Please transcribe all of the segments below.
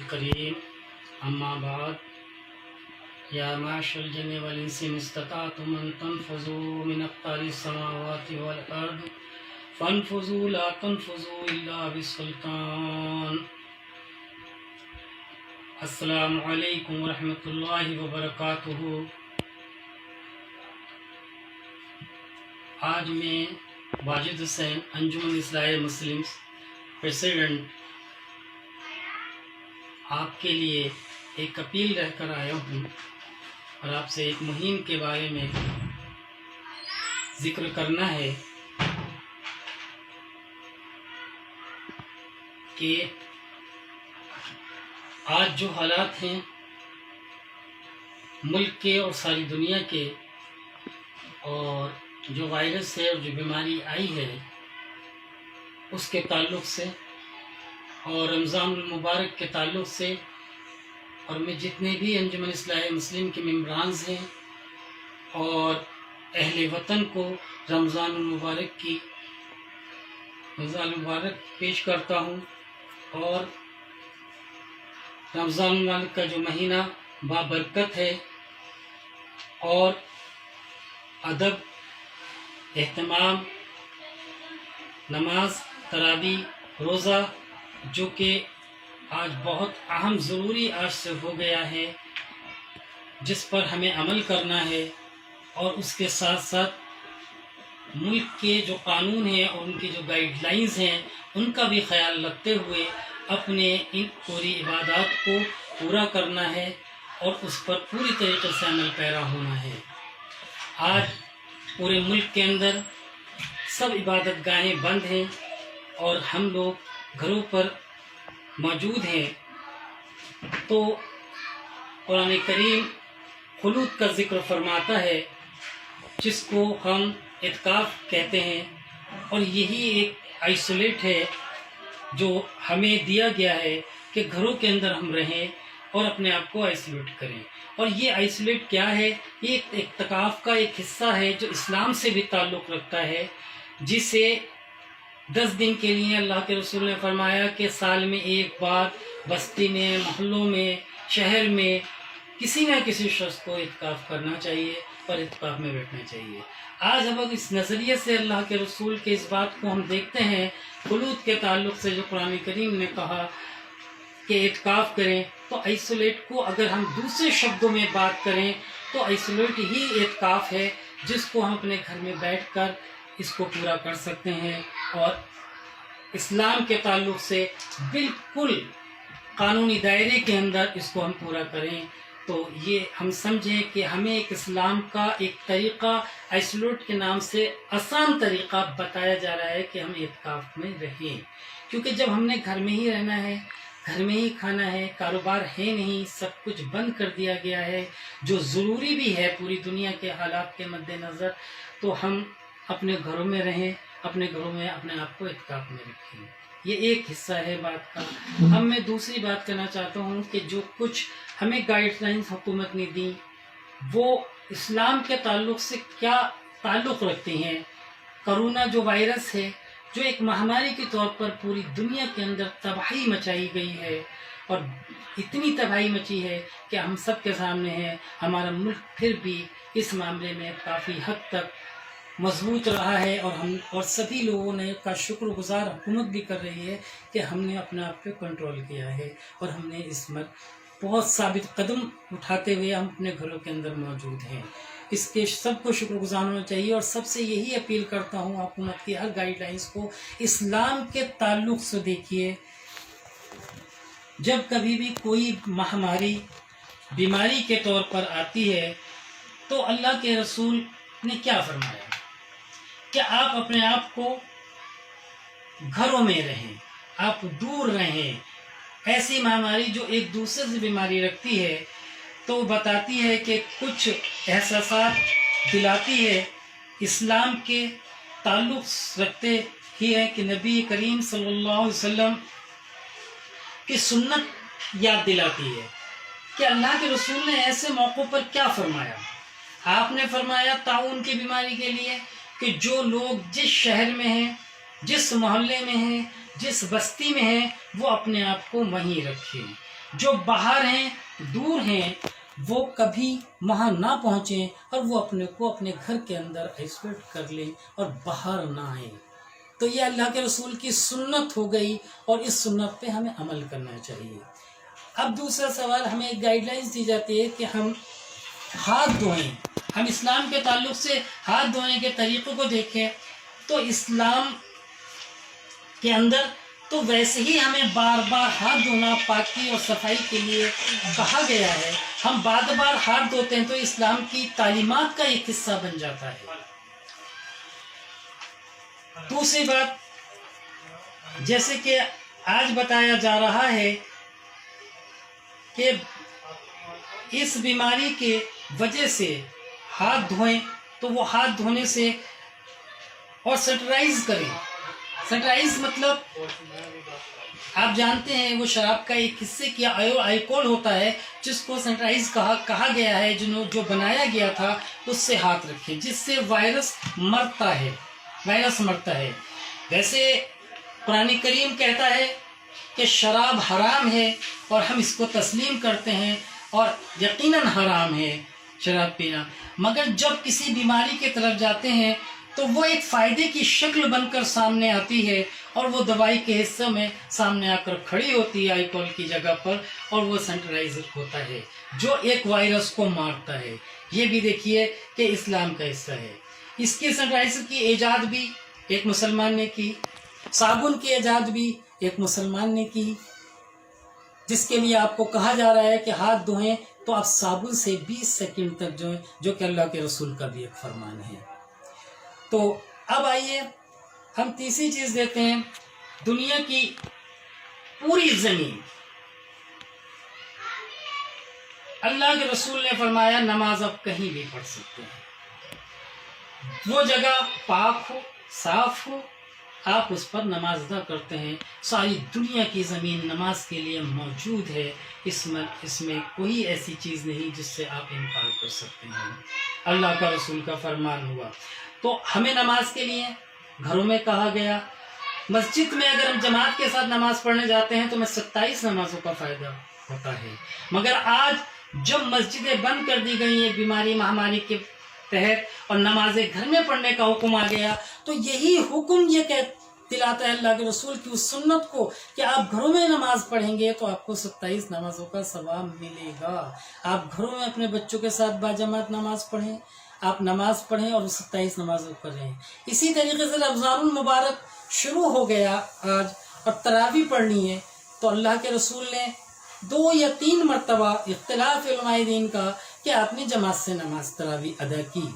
الكريم أما بعد يا معشر الجن والإنس إن استطعتم أن تنفذوا من أقطار السماوات والأرض فانفذوا لا تنفذوا إلا بسلطان. السلام علیکم ورحمۃ اللہ وبرکاتہ. آج میں واجد حسین انجمن اصلاح مسلم پریزیڈنٹ آپ کے لیے ایک اپیل رہ کر آیا ہوں اور آپ سے ایک مہم کے بارے میں ذکر کرنا ہے کہ آج جو حالات ہیں ملک کے اور ساری دنیا کے، اور جو وائرس ہے اور جو بیماری آئی ہے اس کے تعلق سے، اور رمضان المبارک کے تعلق سے، اور میں جتنے بھی انجمن اصلاح مسلم کے ممبرانز ہیں اور اہل وطن کو رمضان المبارک پیش کرتا ہوں. اور رمضان المبارک کا جو مہینہ بابرکت ہے اور ادب، اہتمام، نماز، تراویح، روزہ، جو کہ آج بہت اہم ضروری آج سے ہو گیا ہے، جس پر ہمیں عمل کرنا ہے، اور اس کے ساتھ ساتھ ملک کے جو قانون ہیں اور ان کی جو گائیڈ لائنز ہیں ان کا بھی خیال رکھتے ہوئے اپنے ان پوری عبادات کو پورا کرنا ہے اور اس پر پوری طریقے سے عمل پیرا ہونا ہے. آج پورے ملک کے اندر سب عبادت گاہیں بند ہیں اور ہم لوگ گھروں پر موجود ہیں، تو قرآن کریم خلوت کا ذکر فرماتا ہے جس کو ہم اعتکاف کہتے ہیں، اور یہی ایک آئسولیٹ ہے جو ہمیں دیا گیا ہے کہ گھروں کے اندر ہم رہیں اور اپنے آپ کو آئسولیٹ کریں. اور یہ آئسولیٹ کیا ہے؟ یہ اعتکاف کا ایک حصہ ہے جو اسلام سے بھی تعلق رکھتا ہے، جسے 10 دن کے لیے اللہ کے رسول نے فرمایا کہ سال میں ایک بار بستی میں، محلوں میں، شہر میں کسی نہ کسی شخص کو اعتکاف کرنا چاہیے اور اعتکاف میں بیٹھنا چاہیے. آج ہم اس نظریے سے اللہ کے رسول کے اس بات کو ہم دیکھتے ہیں، خلوت کے تعلق سے جو قرآن کریم نے کہا کہ اعتکاف کریں، تو آئسولیٹ کو اگر ہم دوسرے شبدوں میں بات کریں تو آئسولیٹ ہی اعتکاف ہے، جس کو ہم اپنے گھر میں بیٹھ کر اس کو پورا کر سکتے ہیں. اور اسلام کے تعلق سے بالکل قانونی دائرے کے اندر اس کو ہم پورا کریں. تو یہ ہم سمجھیں کہ ہمیں ایک اسلام کا ایک طریقہ آئسولیٹ کے نام سے آسان طریقہ بتایا جا رہا ہے کہ ہم اعتکاف میں رہیں، کیونکہ جب ہم نے گھر میں ہی رہنا ہے، گھر میں ہی کھانا ہے، کاروبار ہے نہیں، سب کچھ بند کر دیا گیا ہے، جو ضروری بھی ہے پوری دنیا کے حالات کے مد نظر، تو ہم اپنے گھروں میں رہیں، اپنے گھروں میں اپنے آپ کو اعتکاف میں رکھیں. یہ ایک حصہ ہے بات کا. اب میں دوسری بات کرنا چاہتا ہوں کہ جو کچھ ہمیں گائیڈ لائنز حکومت نے دی وہ اسلام کے تعلق سے کیا تعلق رکھتی ہیں. کرونا جو وائرس ہے، جو ایک مہاماری کے طور پر پوری دنیا کے اندر تباہی مچائی گئی ہے، اور اتنی تباہی مچی ہے کہ ہم سب کے سامنے ہے. ہمارا ملک پھر بھی اس معاملے میں کافی حد تک مضبوط رہا ہے، اور سبھی لوگوں نے کا شکر گزار حکومت بھی کر رہی ہے کہ ہم نے اپنے آپ پہ کنٹرول کیا ہے، اور ہم نے اس میں بہت ثابت قدم اٹھاتے ہوئے ہم اپنے گھروں کے اندر موجود ہیں. اس کے سب کو شکر گزار ہونا چاہیے. اور سب سے یہی اپیل کرتا ہوں حکومت کی ہر گائیڈ لائنز کو اسلام کے تعلق سے دیکھیے. جب کبھی بھی کوئی مہاماری بیماری کے طور پر آتی ہے تو اللہ کے رسول نے کیا فرمایا کہ آپ اپنے آپ کو گھروں میں رہیں، آپ دور رہیں. ایسی مہاماری جو ایک دوسرے سے بیماری رکھتی ہے تو بتاتی ہے کہ کچھ احساسات دلاتی ہے، اسلام کے تعلق رکھتے ہی ہے کہ نبی کریم صلی اللہ علیہ وسلم کی سنت یاد دلاتی ہے کہ اللہ کے رسول نے ایسے موقعوں پر کیا فرمایا. آپ نے فرمایا طاعون کی بیماری کے لیے کہ جو لوگ جس شہر میں ہیں جس محلے میں ہیں، جس بستی میں ہیں، وہ اپنے آپ کو وہیں رکھیں۔ جو باہر ہیں، دور ہیں، وہ کبھی وہاں نہ پہنچیں اور وہ اپنے کو اپنے گھر کے اندر آئسولیٹ کر لیں اور باہر نہ آئیں۔ تو یہ اللہ کے رسول کی سنت ہو گئی اور اس سنت پہ ہمیں عمل کرنا چاہیے۔ اب دوسرا سوال، ہمیں ایک گائیڈ لائنس دی جاتی ہے کہ ہم ہاتھ دھوئیں۔ ہم اسلام کے تعلق سے ہاتھ دھونے کے طریقوں کو دیکھیں تو اسلام کے اندر تو ویسے ہی ہمیں بار بار ہاتھ دھونا پاکی اور صفائی کے لیے کہا گیا ہے۔ ہم بار بار ہاتھ دھوتے ہیں تو اسلام کی تعلیمات کا ایک حصہ بن جاتا ہے۔ دوسری بات، جیسے کہ آج بتایا جا رہا ہے کہ اس بیماری کے وجہ سے ہاتھ دھوئیں تو وہ ہاتھ دھونے سے اور سینیٹائز کریں۔ سینیٹائز مطلب آپ جانتے ہیں وہ شراب کا ایک حصے کی الکوہل ہوتا ہے جس کو سینیٹائز کہا گیا ہے، جو بنایا گیا تھا اس سے ہاتھ رکھیں، جس سے وائرس مرتا ہے۔ ویسے قرآن کریم کہتا ہے کہ شراب حرام ہے اور ہم اس کو تسلیم کرتے ہیں اور یقیناً حرام ہے شراب پینا، مگر جب کسی بیماری کی طرف جاتے ہیں تو وہ ایک فائدے کی شکل بن کر سامنے آتی ہے اور وہ دوائی کے حصے میں سامنے آ کر کھڑی ہوتی ہے الکوہل کی جگہ پر، اور وہ سینیٹائزر ہوتا ہے جو ایک وائرس کو مارتا ہے۔ یہ بھی دیکھیے کہ اسلام کا حصہ ہے۔ اس کی سینیٹائزر کی ایجاد بھی ایک مسلمان نے کی، صابن کی ایجاد بھی ایک مسلمان نے کی، جس کے لیے آپ کو کہا جا رہا ہے کہ ہاتھ دھوئیں تو آپ صابن سے 20 سیکنڈ تک جو کہ اللہ کے رسول کا بھی ایک فرمان ہے۔ تو اب آئیے ہم تیسری چیز دیکھتے ہیں، دنیا کی پوری زمین، اللہ کے رسول نے فرمایا نماز آپ کہیں بھی پڑھ سکتے ہیں، وہ جگہ پاک ہو، صاف ہو، آپ اس پر نماز ادا کرتے ہیں۔ ساری دنیا کی زمین نماز کے لیے موجود ہے، اس میں کوئی ایسی چیز نہیں جس سے آپ انکار کر سکتے ہیں۔ اللہ کا رسول کا فرمان ہوا۔ تو ہمیں نماز کے لیے گھروں میں کہا گیا، مسجد میں اگر ہم جماعت کے ساتھ نماز پڑھنے جاتے ہیں تو میں 27 نمازوں کا فائدہ ہوتا ہے، مگر آج جب مسجدیں بند کر دی گئی ہیں بیماری مہاماری کے تحت اور نمازیں گھر میں پڑھنے کا حکم آ گیا، تو یہی حکم یہ دلاتا ہے اللہ کے رسول کی اس سنت کو کہ آپ گھروں میں نماز پڑھیں گے تو آپ کو 27 نمازوں کا ثواب ملے گا۔ آپ گھروں میں اپنے بچوں کے ساتھ باجماعت نماز پڑھیں، آپ نماز پڑھیں اور 27 نمازوں کریں۔ اسی طریقے سے رمضان المبارک شروع ہو گیا آج اور تراویح پڑھنی ہے تو اللہ کے رسول نے 2 یا 3 مرتبہ اختلاف علماء دین کا کہ آپ نے جماعت سے نماز تراویح ادا کی۔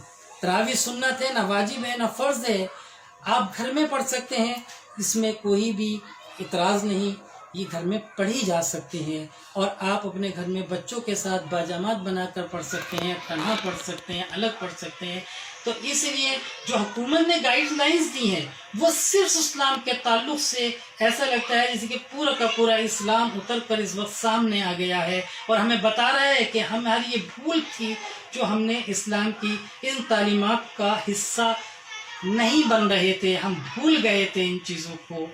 تراویح سنت ہے، نہ واجب ہے نہ فرض ہے، آپ گھر میں پڑھ سکتے ہیں، اس میں کوئی بھی اعتراض نہیں، یہ گھر میں پڑھی جا سکتے ہیں اور آپ اپنے گھر میں بچوں کے ساتھ باجماعت بنا کر پڑھ سکتے ہیں، تنہا پڑھ سکتے ہیں، الگ پڑھ سکتے ہیں۔ تو اس لیے جو حکومت نے گائیڈ لائنز دی ہیں وہ صرف اسلام کے تعلق سے ایسا لگتا ہے جیسے کہ پورا کا پورا اسلام اتر کر اس وقت سامنے آ گیا ہے اور ہمیں بتا رہا ہے کہ ہماری یہ بھول تھی جو ہم نے اسلام کی ان تعلیمات کا حصہ نہیں بن رہے تھے، ہم بھول گئے تھے ان چیزوں کو۔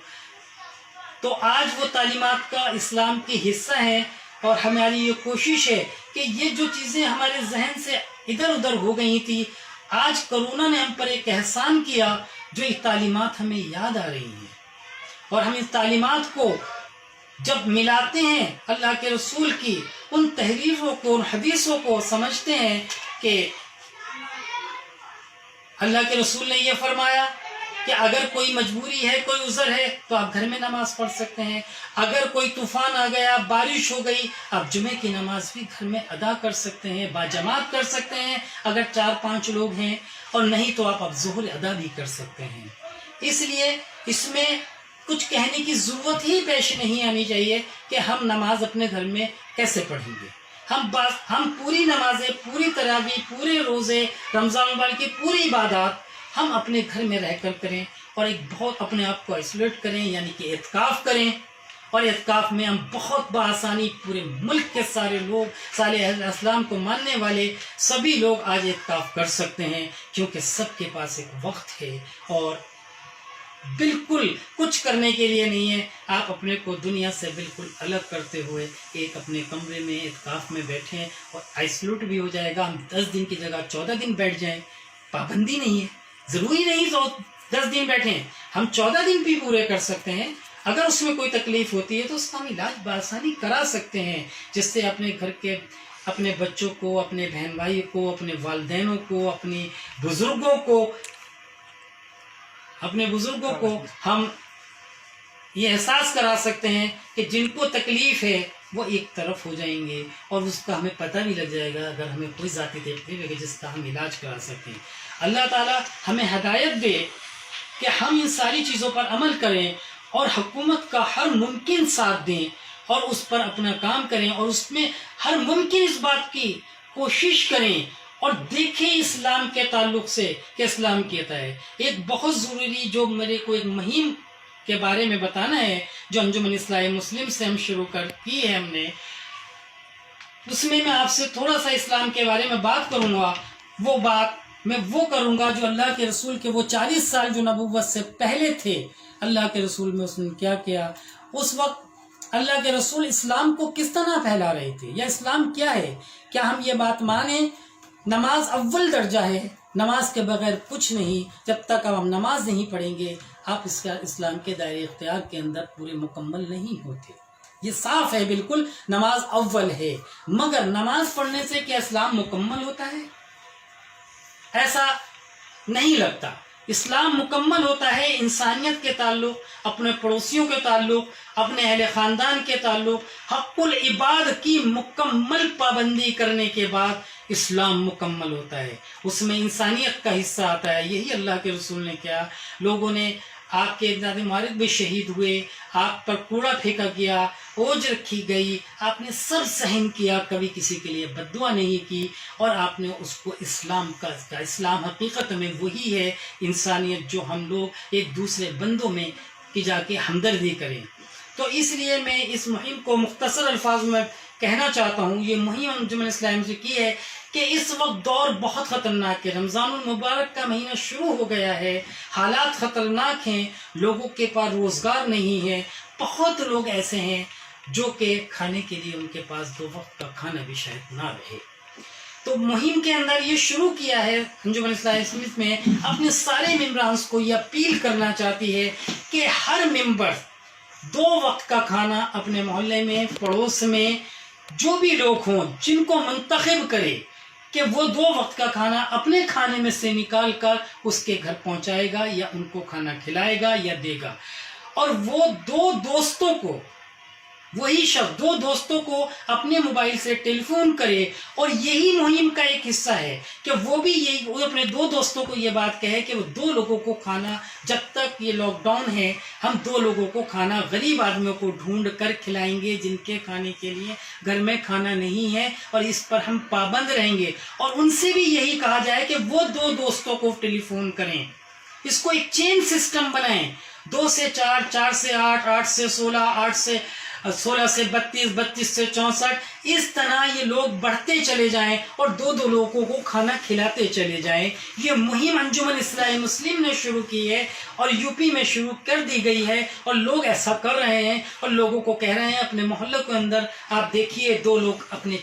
تو آج وہ تعلیمات کا اسلام کی حصہ ہیں اور ہماری یہ کوشش ہے کہ یہ جو چیزیں ہمارے ذہن سے ادھر ادھر ہو گئی تھی، آج کرونا نے ہم پر ایک احسان کیا جو یہ تعلیمات ہمیں یاد آ رہی ہیں، اور ہم اس تعلیمات کو جب ملاتے ہیں اللہ کے رسول کی ان تحریروں کو، ان حدیثوں کو، سمجھتے ہیں کہ اللہ کے رسول نے یہ فرمایا کہ اگر کوئی مجبوری ہے، کوئی عذر ہے تو آپ گھر میں نماز پڑھ سکتے ہیں، اگر کوئی طوفان آ گیا، بارش ہو گئی، آپ جمعے کی نماز بھی گھر میں ادا کر سکتے ہیں، باجماعت کر سکتے ہیں اگر 4-5 لوگ ہیں، اور نہیں تو آپ ظہر ادا بھی کر سکتے ہیں۔ اس لیے اس میں کچھ کہنے کی ضرورت ہی پیش نہیں آنی چاہیے کہ ہم نماز اپنے گھر میں کیسے پڑھیں گے۔ ہم پوری نمازیں، پوری تراویح، پورے روزے، رمضان المبارک کی پوری عبادات ہم اپنے گھر میں رہ کر کریں اور ایک بہت اپنے آپ کو آئسولیٹ کریں، یعنی کہ اعتکاف کریں، اور اعتکاف میں ہم بہت بآسانی پورے ملک کے سارے لوگ، صالح اسلام کو ماننے والے سبھی لوگ آج اعتکاف کر سکتے ہیں، کیونکہ سب کے پاس ایک وقت ہے اور بالکل کچھ کرنے کے لیے نہیں ہے. آپ اپنے کو دنیا سے بالکل الگ کرتے ہوئے ایک اپنے کمرے میں اعتکاف میں بیٹھیں اور آئسولیٹ بھی ہو جائے گا. ہم 10 دن کی جگہ 14 دن بیٹھ جائیں, پابندی نہیں ہے, ضروری نہیں 10 دن بیٹھیں, ہم 14 دن بھی پورے کر سکتے ہیں. اگر اس میں کوئی تکلیف ہوتی ہے تو اس کا ہم علاج بآسانی کرا سکتے ہیں, جس سے اپنے گھر کے اپنے بچوں کو, اپنے بہن بھائی کو, اپنے والدینوں کو, اپنے بزرگوں کو ہم یہ احساس کرا سکتے ہیں کہ جن کو تکلیف ہے وہ ایک طرف ہو جائیں گے, اور اس کا ہمیں پتہ بھی لگ جائے گا اگر ہمیں کوئی ذاتی تکلیف ہے جس کا ہم علاج کرا سکتے ہیں. اللہ تعالیٰ ہمیں ہدایت دے کہ ہم ان ساری چیزوں پر عمل کریں اور حکومت کا ہر ممکن ساتھ دیں اور اس پر اپنا کام کریں, اور اس میں ہر ممکن اس بات کی کوشش کریں اور دیکھیں اسلام کے تعلق سے کہ اسلام کہتا ہے. ایک بہت ضروری جو میرے کو ایک مہم کے بارے میں بتانا ہے جو انجمن اصلاح مسلم سے ہم شروع کی ہے ہم نے, اس میں آپ سے تھوڑا سا اسلام کے بارے میں بات کروں گا. وہ بات میں کروں گا جو اللہ کے رسول کے وہ 40 سال جو نبوت سے پہلے تھے, اللہ کے رسول میں اس نے کیا کیا. اس وقت اللہ کے رسول اسلام کو کس طرح پھیلا رہے تھے, یا اسلام کیا ہے. کیا ہم یہ بات مانیں نماز اول درجہ ہے, نماز کے بغیر کچھ نہیں. جب تک ہم نماز نہیں پڑھیں گے آپ اس کا اسلام کے دائرے اختیار کے اندر پورے مکمل نہیں ہوتے. یہ صاف ہے بالکل, نماز اول ہے. مگر نماز پڑھنے سے کیا اسلام مکمل ہوتا ہے؟ ایسا نہیں لگتا. اسلام مکمل ہوتا ہے انسانیت کے تعلق, اپنے پڑوسیوں کے تعلق, اپنے اہل خاندان کے تعلق, حق العباد کی مکمل پابندی کرنے کے بعد اسلام مکمل ہوتا ہے. اس میں انسانیت کا حصہ آتا ہے. یہی اللہ کے رسول نے کیا. لوگوں نے آپ کے داد مالک بھی شہید ہوئے, آپ پر کوڑا پھینکا گیا, اوج رکھی گئی, آپ نے سب سہن کیا, کبھی کسی کے لیے بد دعا نہیں کی, اور آپ نے اس کو اسلام کا اسلام حقیقت میں وہی ہے انسانیت جو ہم لوگ ایک دوسرے بندوں میں کی جا کے ہمدردی کریں. تو اس لیے میں اس مہم کو مختصر الفاظ میں کہنا چاہتا ہوں. یہ مہم انجمن اسلام سے کی ہے کہ اس وقت دور بہت خطرناک ہے. رمضان المبارک کا مہینہ شروع ہو گیا ہے, حالات خطرناک ہیں, لوگوں کے پاس روزگار نہیں ہے. بہت لوگ ایسے ہیں جو کہ کھانے کے لیے ان کے پاس 2 وقت کا کھانا بھی شاید نہ رہے. تو مہم کے اندر یہ شروع کیا ہے انجمن اسلام میں اپنے سارے ممبران کو یہ اپیل کرنا چاہتی ہے کہ ہر ممبر 2 وقت کا کھانا اپنے محلے میں, پڑوس میں جو بھی لوگ ہوں جن کو منتخب کرے کہ وہ 2 وقت کا کھانا اپنے کھانے میں سے نکال کر اس کے گھر پہنچائے گا یا ان کو کھانا کھلائے گا یا دے گا. اور وہ 2 دوستوں کو, وہی شخص 2 دوستوں کو اپنے موبائل سے ٹیلی فون کرے, اور یہی مہم کا ایک حصہ ہے کہ وہ اپنے 2 دوستوں کو یہ بات کہے کہ وہ 2 لوگوں کو کھانا, جب تک یہ لاک ڈاؤن ہے ہم 2 لوگوں کو کھانا, غریب آدمیوں کو ڈھونڈ کر کھلائیں گے جن کے کھانے کے لیے گھر میں کھانا نہیں ہے, اور اس پر ہم پابند رہیں گے. اور ان سے بھی یہی کہا جائے کہ وہ 2 دوستوں کو ٹیلی فون کریں, اس کو ایک چین سسٹم بنائیں, 2 سے 4, 4 سے 8, 8 سے 16, 8 سے 16 سے 32, 32 سے 64, اس طرح یہ لوگ بڑھتے چلے جائیں اور 2 لوگوں کو کھانا کھلاتے چلے جائیں. یہ مہم انجمن اصلاح مسلم نے شروع کی ہے اور یوپی میں شروع کر دی گئی ہے, اور لوگ ایسا کر رہے ہیں اور لوگوں کو کہہ رہے ہیں اپنے محلے کے اندر آپ دیکھیے 2 لوگ اپنے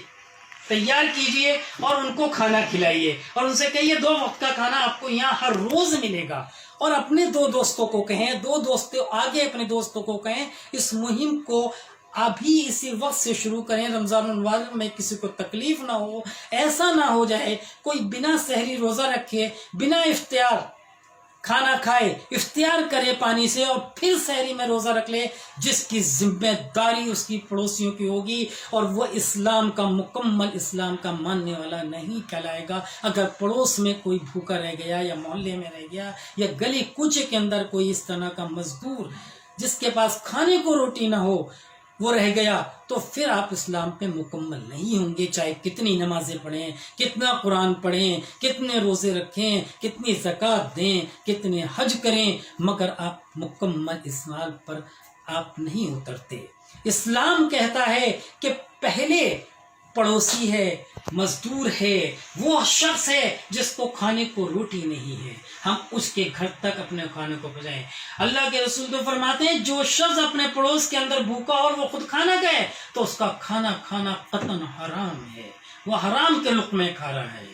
تیار کیجئے اور ان کو کھانا کھلائیے, اور ان سے کہیے 2 وقت کا کھانا آپ کو یہاں ہر روز ملے گا. اور اپنے 2 دوستوں کو کہیں, 2 دوستوں آگے اپنے دوستوں کو کہیں اس مہم کو ابھی اسی وقت سے شروع کریں. رمضان المبارک میں کسی کو تکلیف نہ ہو, ایسا نہ ہو جائے کوئی بنا سحری روزہ رکھے, بنا افطار کھانا کھائے, افطار کرے پانی سے اور پھر سحری میں روزہ رکھ لے, جس کی ذمہ داری اس کی پڑوسیوں کی ہوگی, اور وہ اسلام کا مکمل اسلام کا ماننے والا نہیں کہلائے گا. اگر پڑوس میں کوئی بھوکا رہ گیا یا محلے میں رہ گیا یا گلی کوچے کے اندر کوئی اس طرح کا مزدور جس کے پاس کھانے کو روٹی نہ ہو وہ رہ گیا, تو پھر آپ اسلام پہ مکمل نہیں ہوں گے. چاہے کتنی نمازیں پڑھیں, کتنا قرآن پڑھیں, کتنے روزے رکھیں, کتنی زکوٰۃ دیں, کتنے حج کریں, مگر آپ مکمل اسلام پر آپ نہیں اترتے. اسلام کہتا ہے کہ پہلے پڑوسی ہے, مزدور ہے، وہ شخص ہے جس کو کھانے کو روٹی نہیں ہے، ہم اس کے گھر تک اپنے کھانے کو پہنچائیں۔ اللہ کے رسول تو فرماتے ہیں جو شخص اپنے پڑوس کے اندر بھوکا اور وہ خود کھانا گئے تو اس کا کھانا کھانا قطعاً حرام ہے، وہ حرام کے لقمے کھا رہا ہے۔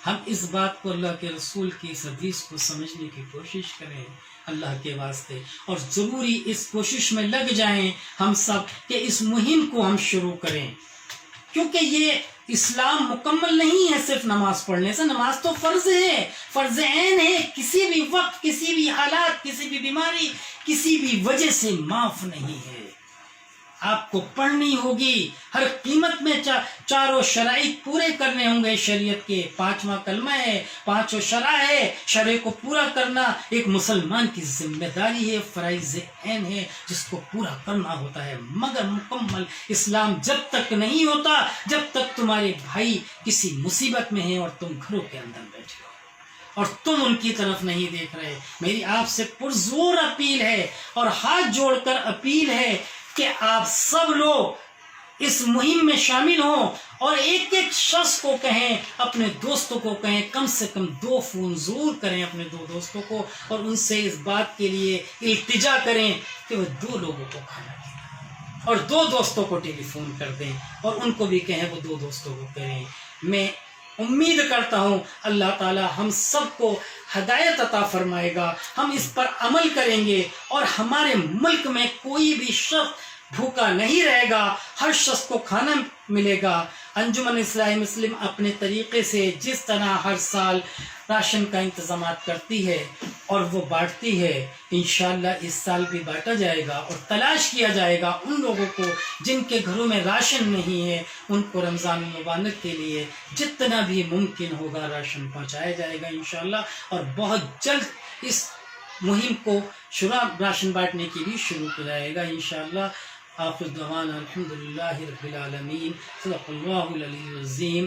ہم اس بات کو، اللہ کے رسول کی اس حدیث کو سمجھنے کی کوشش کریں اللہ کے واسطے، اور ضروری اس کوشش میں لگ جائیں ہم سب کہ اس مہم کو ہم شروع کریں، کیونکہ یہ اسلام مکمل نہیں ہے صرف نماز پڑھنے سے۔ نماز تو فرض ہے، فرض عین ہے، کسی بھی وقت، کسی بھی حالات، کسی بھی بیماری، کسی بھی وجہ سے معاف نہیں ہے۔ آپ کو پڑھنی ہوگی، ہر قیمت میں چاروں شرائط پورے کرنے ہوں گے شریعت کے۔ 5واں کلمہ ہے، 5 شرع ہے، شرع کو پورا کرنا ایک مسلمان کی ذمہ داری ہے، فرائض عین ہے جس کو پورا کرنا ہوتا ہے۔ مگر مکمل اسلام جب تک نہیں ہوتا جب تک تمہارے بھائی کسی مصیبت میں ہیں اور تم گھروں کے اندر بیٹھے ہو اور تم ان کی طرف نہیں دیکھ رہے۔ میری آپ سے پرزور اپیل ہے اور ہاتھ جوڑ کر اپیل ہے کہ آپ سب لوگ اس مہم میں شامل ہوں اور ایک ایک شخص کو کہیں، اپنے دوستوں کو کہیں، کم سے کم 2 فون ضرور کریں اپنے 2 دوستوں کو، اور ان سے اس بات کے لیے التجا کریں کہ وہ 2 لوگوں کو کھانا کھلائیں اور 2 دوستوں کو ٹیلی فون کر دیں اور ان کو بھی کہیں وہ 2 دوستوں کو کریں۔ میں امید کرتا ہوں اللہ تعالی ہم سب کو ہدایت عطا فرمائے گا، ہم اس پر عمل کریں گے اور ہمارے ملک میں کوئی بھی شخص بھوکا نہیں رہے گا، ہر شخص کو کھانا ملے گا۔ انجمن اصلاح مسلم اپنے طریقے سے جس طرح ہر سال راشن کا انتظامات کرتی ہے اور وہ بانٹتی ہے، انشاءاللہ اس سال بھی بانٹا جائے گا اور تلاش کیا جائے گا ان لوگوں کو جن کے گھروں میں راشن نہیں ہے، ان کو رمضان المبارک کے لیے جتنا بھی ممکن ہوگا راشن پہنچایا جائے گا انشاءاللہ، اور بہت جلد اس مہم کو راشن بانٹنے کی بھی شروع کیا جائے گا انشاءاللہ۔ آخر دعوانا الحمدللہ رب العالمین، صدق اللہ العلی العظیم۔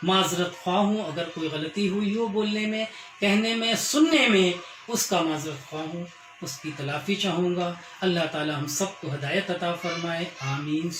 معذرت خواہ ہوں اگر کوئی غلطی ہوئی ہو بولنے میں، کہنے میں، سننے میں، اس کا معذرت خواہ ہوں، اس کی تلافی چاہوں گا۔ اللہ تعالی ہم سب کو ہدایت عطا فرمائے، آمین۔